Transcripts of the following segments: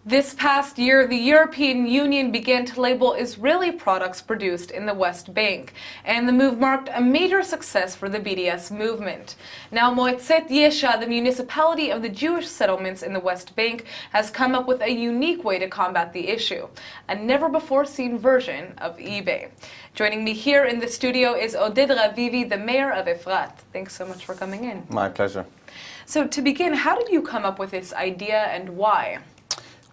This past year, the European Union began to label Israeli products produced in the West Bank, and the move marked a major success for the BDS movement. Now, Moetzet Yesha, the municipality of the Jewish settlements in the West Bank, has come up with a unique way to combat the issue, a never-before-seen version of eBay. Joining me here in the studio is Oded Ravivi, the mayor of Efrat. Thanks so much for coming in. My pleasure. So to begin, how did you come up with this idea and why?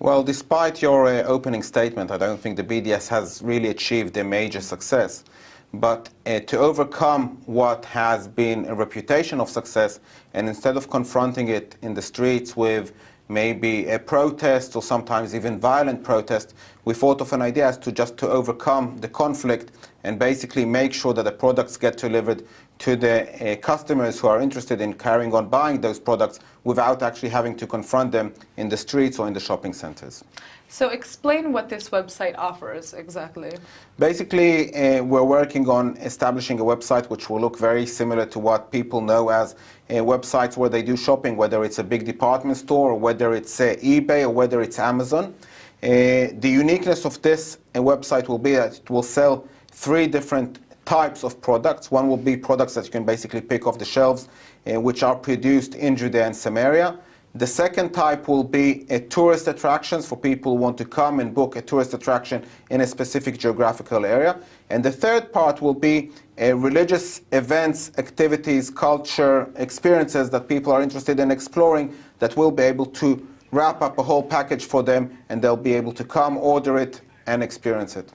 Well, despite your opening statement, I don't think the BDS has really achieved a major success. But to overcome what has been a reputation of success, and instead of confronting it in the streets with maybe a protest or sometimes even violent protest, we thought of an idea as to overcome the conflict and basically make sure that the products get delivered to the customers who are interested in carrying on buying those products without actually having to confront them in the streets or in the shopping centers. So explain what this website offers exactly. Basically, we're working on establishing a website which will look very similar to what people know as websites where they do shopping, whether it's a big department store, or whether it's eBay, or whether it's Amazon. The uniqueness of this website will be that it will sell 3 different types of products. One will be products that you can basically pick off the shelves, which are produced in Judea and Samaria. The second type will be tourist attractions for people who want to come and book a tourist attraction in a specific geographical area. And the third part will be religious events, activities, culture, experiences that people are interested in exploring, that will be able to wrap up a whole package for them, and they'll be able to come, order it, and experience it.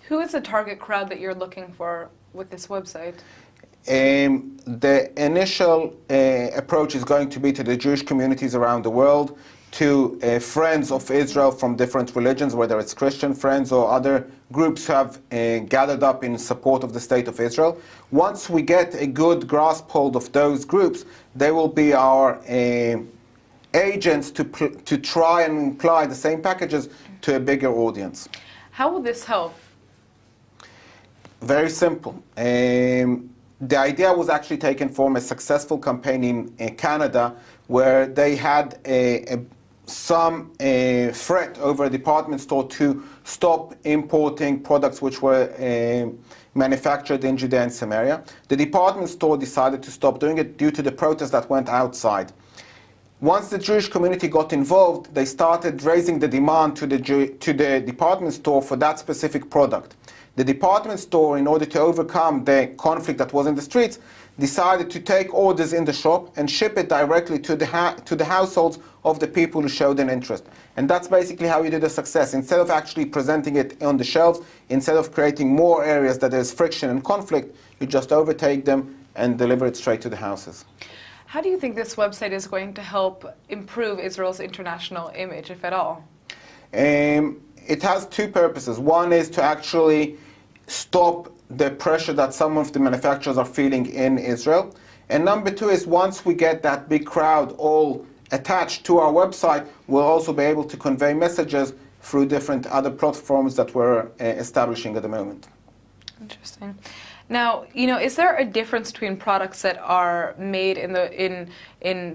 Who is the target crowd that you're looking for with this website? The initial approach is going to be to the Jewish communities around the world, to friends of Israel from different religions, whether it's Christian friends or other groups who have gathered up in support of the State of Israel. Once we get a good grasp hold of those groups, they will be our agents to try and apply the same packages to a bigger audience. How will this help? Very simple. The idea was actually taken from a successful campaign in Canada, where they had some threat over a department store to stop importing products which were manufactured in Judea and Samaria. The department store decided to stop doing it due to the protests that went outside. Once the Jewish community got involved, they started raising the demand to the department store for that specific product. The department store, in order to overcome the conflict that was in the streets, decided to take orders in the shop and ship it directly to the households of the people who showed an interest. And that's basically how you did a success. Instead of actually presenting it on the shelves, instead of creating more areas that there's friction and conflict, you just overtake them and deliver it straight to the houses. How do you think this website is going to help improve Israel's international image, if at all? It has 2 purposes. One is to actually stop the pressure that some of the manufacturers are feeling in Israel. And number 2 is, once we get that big crowd all attached to our website, we'll also be able to convey messages through different other platforms that we're establishing at the moment. Interesting. Now, is there a difference between products that are made in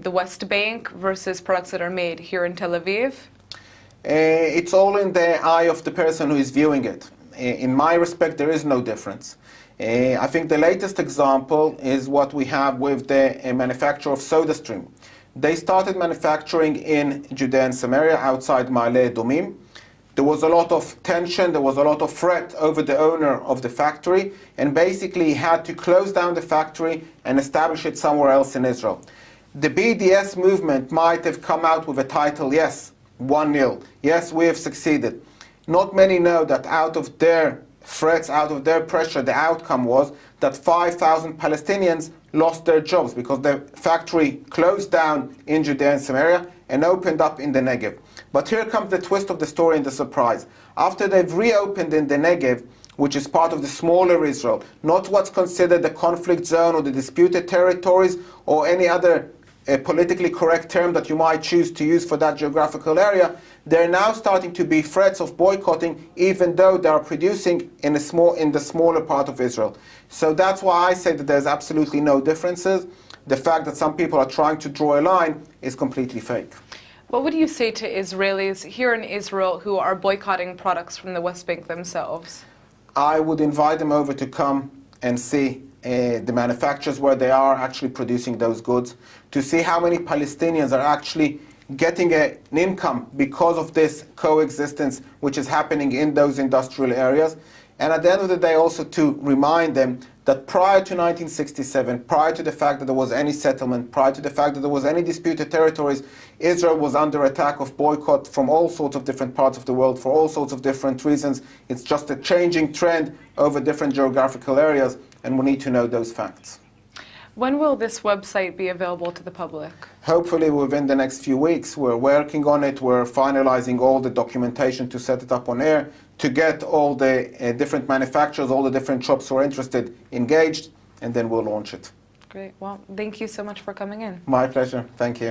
the West Bank versus products that are made here in Tel Aviv? It's all in the eye of the person who is viewing it. In my respect, there is no difference. I think the latest example is what we have with the manufacturer of SodaStream. They started manufacturing in Judea and Samaria outside Ma'ale Adumim. There was a lot of tension, there was a lot of threat over the owner of the factory, and basically he had to close down the factory and establish it somewhere else in Israel. The BDS movement might have come out with a title, yes, 1-0, yes, we have succeeded. Not many know that out of their threats, out of their pressure, the outcome was that 5,000 Palestinians lost their jobs because the factory closed down in Judea and Samaria and opened up in the Negev. But here comes the twist of the story and the surprise. After they've reopened in the Negev, which is part of the smaller Israel, not what's considered the conflict zone or the disputed territories or any other politically correct term that you might choose to use for that geographical area, they're now starting to be threats of boycotting, even though they are producing in the smaller part of Israel. So that's why I say that there's absolutely no differences. The fact that some people are trying to draw a line is completely fake. What would you say to Israelis here in Israel who are boycotting products from the West Bank themselves? I would invite them over to come and see the manufacturers where they are actually producing those goods, to see how many Palestinians are actually getting an income because of this coexistence which is happening in those industrial areas. And at the end of the day also to remind them that prior to 1967, prior to the fact that there was any settlement, prior to the fact that there was any disputed territories, Israel was under attack of boycott from all sorts of different parts of the world for all sorts of different reasons. It's just a changing trend over different geographical areas, and we need to know those facts. When will this website be available to the public? Hopefully within the next few weeks. We're working on it. We're finalizing all the documentation to set it up on air, to get all the different manufacturers, all the different shops who are interested engaged, and then we'll launch it. Great. Well, thank you so much for coming in. My pleasure. Thank you.